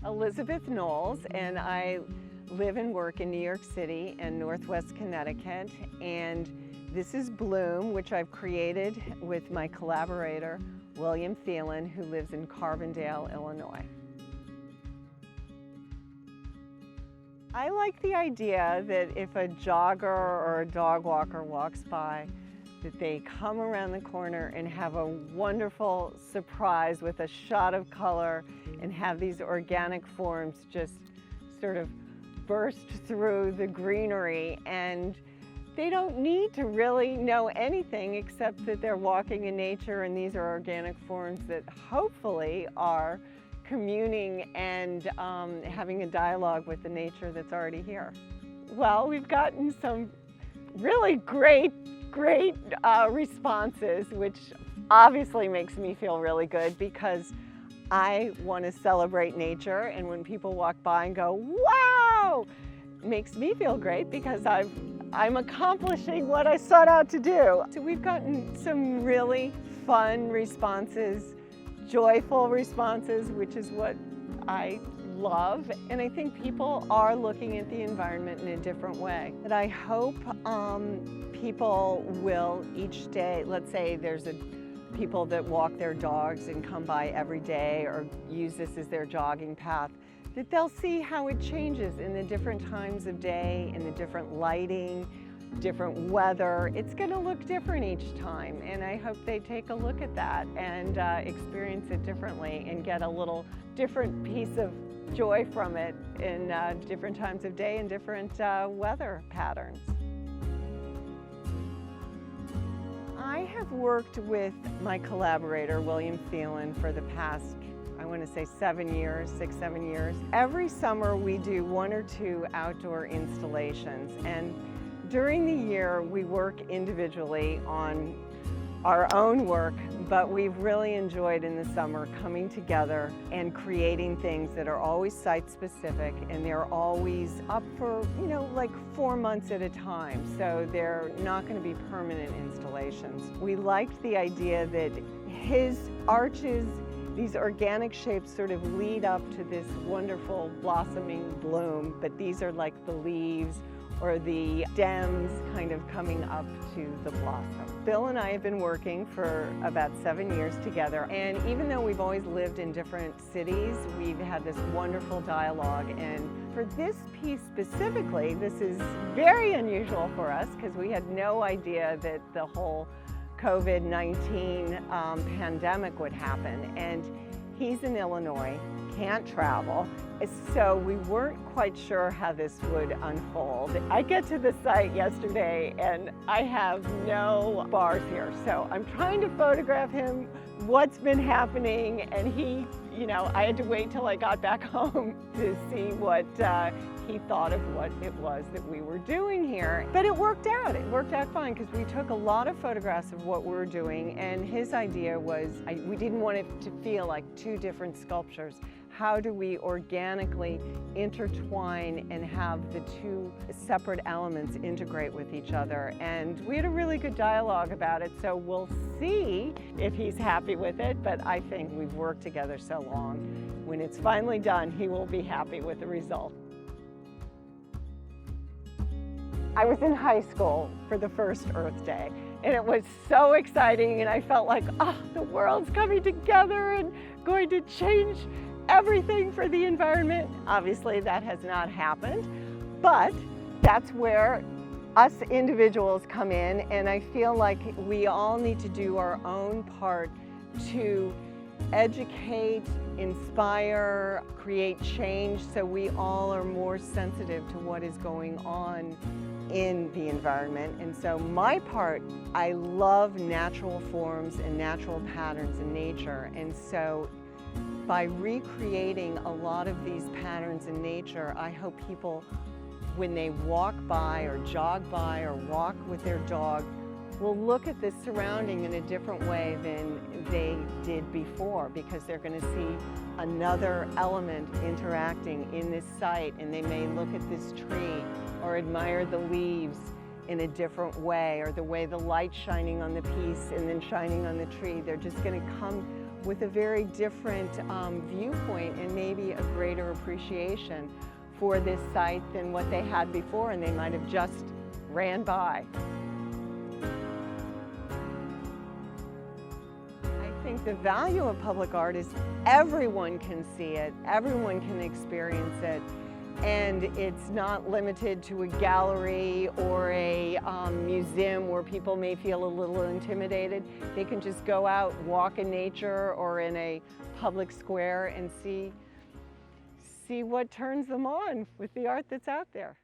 Elizabeth Knowles, and I live and work in New York City and Northwest Connecticut. And this is Bloom, which I've created with my collaborator, William Thielen, who lives in Carbondale, Illinois. I like the idea that if a jogger or a dog walker walks by, that they come around the corner and have a wonderful surprise with a shot of color and have these organic forms just sort of burst through the greenery. And they don't need to really know anything except that they're walking in nature, and these are organic forms that hopefully are communing and having a dialogue with the nature that's already here. Well, we've gotten some really great responses, which obviously makes me feel really good because I want to celebrate nature, and when people walk by and go, wow, it makes me feel great because I'm accomplishing what I sought out to do. So we've gotten some really fun responses, joyful responses, which is what I love. And I think people are looking at the environment in a different way. And I hope people will each day, let's say there's people that walk their dogs and come by every day or use this as their jogging path, that they'll see how it changes in the different times of day, in the different lighting, different weather. It's going to look different each time, and I hope they take a look at that and experience it differently and get a little different piece of joy from it in different times of day and different weather patterns. I have worked with my collaborator, William Thielen, for the past, I want to say 7 years, 6-7 years. Every summer we do 1 or 2 outdoor installations, and during the year we work individually on our own work, but we've really enjoyed in the summer coming together and creating things that are always site-specific, and they're always up for, like 4 months at a time, so they're not going to be permanent installations. We liked the idea that his arches, these organic shapes, sort of lead up to this wonderful blossoming bloom, but these are like the leaves or the stems kind of coming up to the blossom. Bill and I have been working for about 7 years together, and even though we've always lived in different cities, we've had this wonderful dialogue. And for this piece specifically, this is very unusual for us because we had no idea that the whole COVID-19 pandemic would happen. And he's in Illinois, can't travel, so we weren't quite sure how this would unfold. I get to the site yesterday and I have no bars here, so I'm trying to photograph him, what's been happening, and he, I had to wait till I got back home to see what he thought of what it was that we were doing here. But it worked out fine because we took a lot of photographs of what we were doing, and his idea was, we didn't want it to feel like 2 different sculptures. How do we organically intertwine and have the 2 separate elements integrate with each other? And we had a really good dialogue about it, so we'll see if he's happy with it, but I think we've worked together so long. When it's finally done, he will be happy with the result. I was in high school for the first Earth Day, and it was so exciting, and I felt like, the world's coming together and going to change everything for the environment. Obviously, that has not happened, but that's where us individuals come in, and I feel like we all need to do our own part to educate, inspire, create change, so we all are more sensitive to what is going on in the environment. And so my part, I love natural forms and natural patterns in nature, and so by recreating a lot of these patterns in nature, I hope people, when they walk by or jog by or walk with their dog, will look at this surrounding in a different way than they did before, because they're going to see another element interacting in this site, and they may look at this tree or admire the leaves in a different way, or the way the light's shining on the piece and then shining on the tree. They're just going to come with a very different viewpoint and maybe a greater appreciation for this site than what they had before, and they might have just ran by. I think the value of public art is everyone can see it, everyone can experience it, and it's not limited to a gallery or a museum where people may feel a little intimidated. They can just go out, walk in nature or in a public square and see what turns them on with the art that's out there.